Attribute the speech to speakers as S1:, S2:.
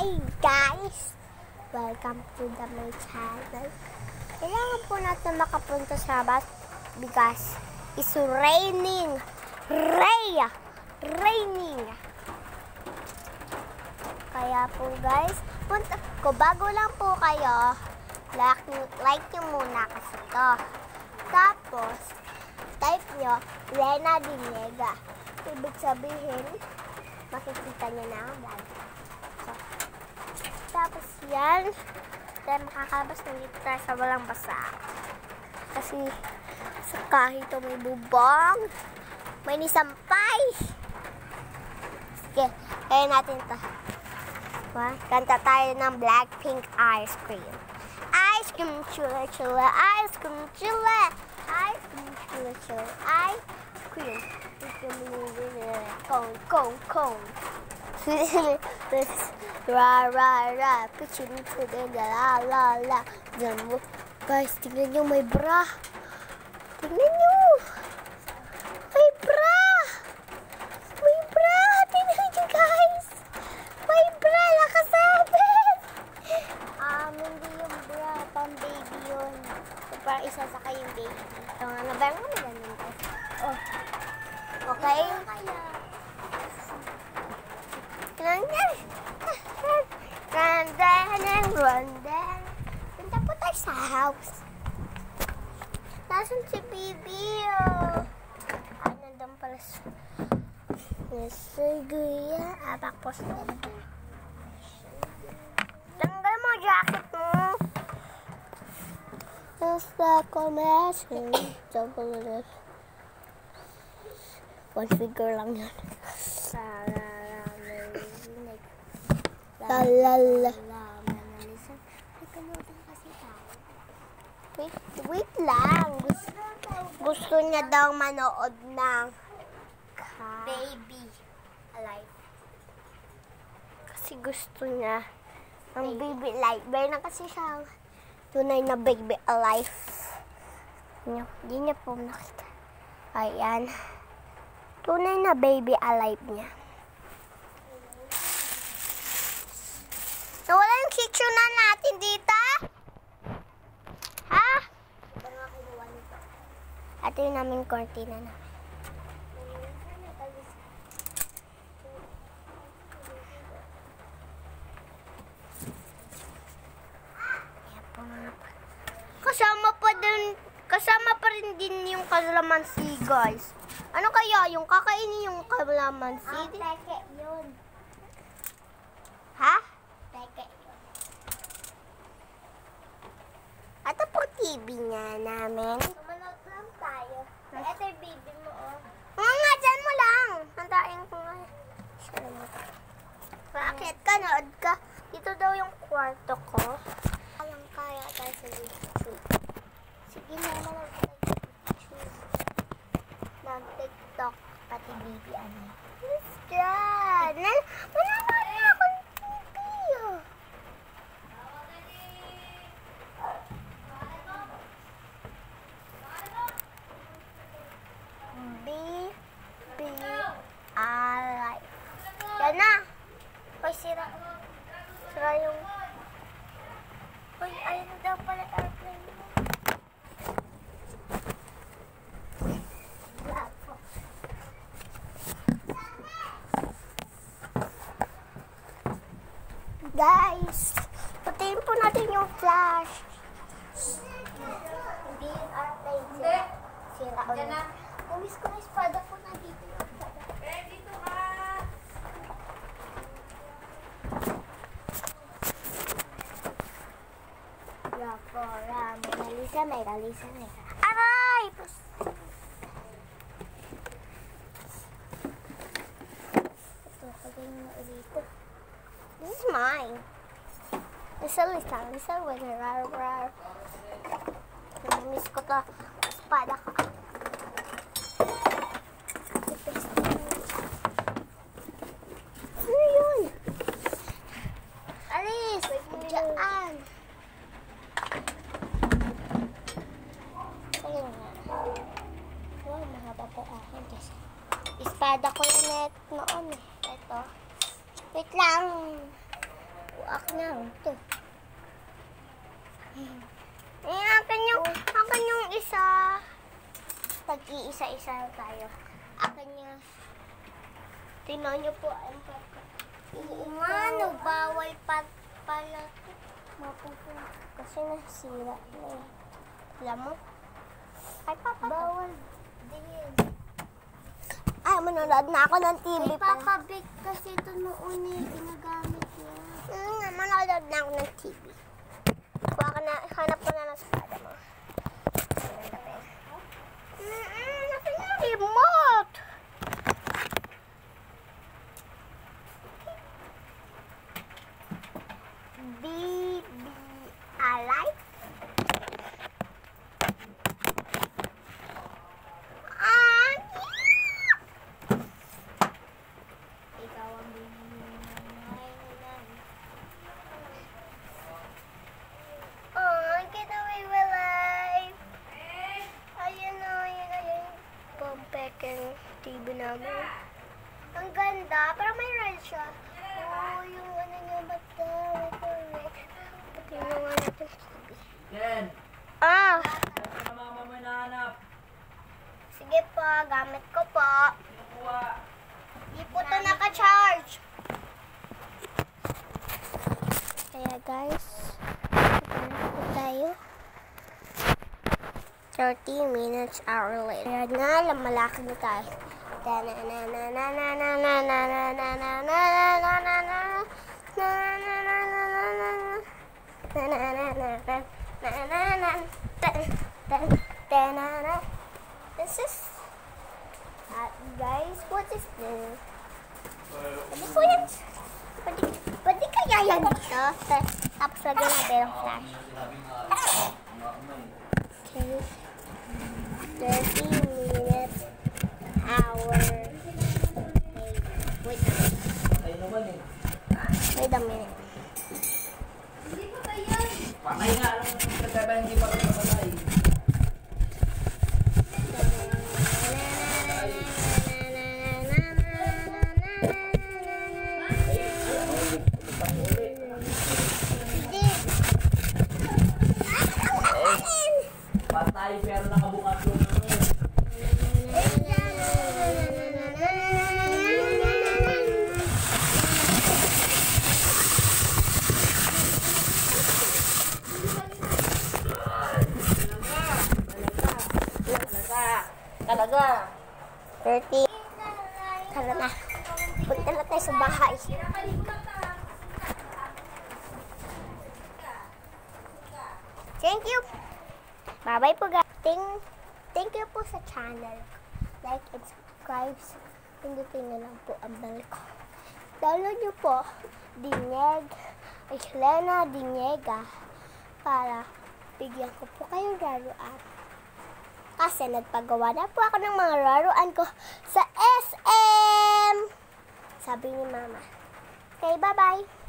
S1: Hi guys! Welcome to my channel. Kailangan po natin makapunta sa bus because it's raining. Raining. Kaya po guys, kung bago lang po kayo, like nyo muna kasi to. Tapos, type nyo, Rena Dinega. Ibig sabihin, makikita nyo na ang vlog. So, tapos yan, tayo makakalabas ng dito tayo sa walang basa. Kasi, sa kahit may bubong, may nisampay. Sige, kaya natin ito. Kanta tayo ng Blackpink Ice Cream. Ice cream chula chula, ice cream chula, ice cream chula chula, ice cream. Cone. Ra, pitching to the la. Guys, tingnan nyo, may bra. Tingnan nyo. May bra. Tingnan nyo, guys. May bra, nakasabit. Hindi yung bra, pang baby yun. So, parang isasakay yung baby. So, nabayang mo na ganun, guys. Oh. Okay? Rondel. Punta po tayo sa house. Nasaan si Bibi? Nandun pala sa... Nasuguya. Bakpos na. Tanggal mo jacket mo. Nasa commercial. Double. One figure lang yan. La. Wait lang. Gusto niya daw manood ng Baby Alive. Kasi gusto niya ng Baby Alive. Meron na kasi siyang tunay na Baby Alive. Hindi niya po nakita. Ayan. Tunay na Baby Alive niya. Nawala yung kitchen na natin dito. Ha? Ito yung namin cortina na. Kasama pa rin din yung kalamansi, guys. Ano kaya yung kakainin yung kalamansi? Peke yun. Ha? Peke yun. Ito po TV niya namin. Manood lang tayo. Ito yung baby mo, oh. Nga, dyan mo lang. Nandain ko nga. Bakit ka? Nood ka. Dito daw yung kwarto ko. Kaya tayo sa YouTube. Sige na, manood tayo sa YouTube. Ng TikTok, pati baby, ano. Yes, God. Manood na ako ng TV, oh. Baby Alive. Yan na. Hoy, sira yung... Hoy, ayun na daw pala airplane mo. Guys, patayin po natin yung flash. Hindi yung airplane. Sira ulit. Umis ko na espada po na dito yung espada. Dito ka! May kalisa. Aray! Ito, pagkain mo dito. This is mine. Lisa, wag na rar. Namiss ko to. Espada ka. Ano yun? Alis! Diyan! Mahaba po akin kasi espada ko yung net noon. Ito. Wait lang. Lang, ito. Akin yung isa. Tag-iisa-isa lang tayo. Akin niya. Tingnan niyo po. Oo nga, no, bawal pala. Mapupunta. Kasi nasira na eh. Alam mo? Ay, papa. Bawal din. Ay, manonood na ako ng TV pa. Ay, Papa Vic, kasi ito noon eh, ginagamit niya. Manonood na ako ng TV. Hanap ko na ng espada mo. Nasaan yung remote? BB Alive? Ikaw ang get away with life. Ayun. Pang-pekeng TV namin. Ang ganda. Parang may red siya. Oh, yung ano niya bata. Correct. Pati yung ano natin TV.
S2: Ken!
S1: Ah!
S2: Ano na mama mo hinahanap?
S1: Sige po, gamit ko po.
S2: Kinukuha.
S1: Hindi po ito naka-charge. Kaya guys, ito tayo. 30 minutes hour later. Kaya na, malaki na tayo. This is guys, what is this? Pwede po yan. Pwede kaya yan dito? Tapos lagyan natin ang flash. Okay. 30 minutes hour. Wait.
S2: Ay naman eh.
S1: Wait a minute.
S2: Patay nga lang ng nagkaba hindi pa rin patay. Patay pero nakabukas yung talaga.
S1: 30. Tara na. Punta na tayo sa bahay. Thank you. Bye-bye po guys. Thank you po sa channel. Like and subscribe. Pindutin na lang po ang bell ko. Download nyo po Helena Diniega para bigyan ko po kayong laruan. Kasi nagpagawa na po ako ng mga laruan ko sa SM. Sabi ni Mama. Okay, bye-bye.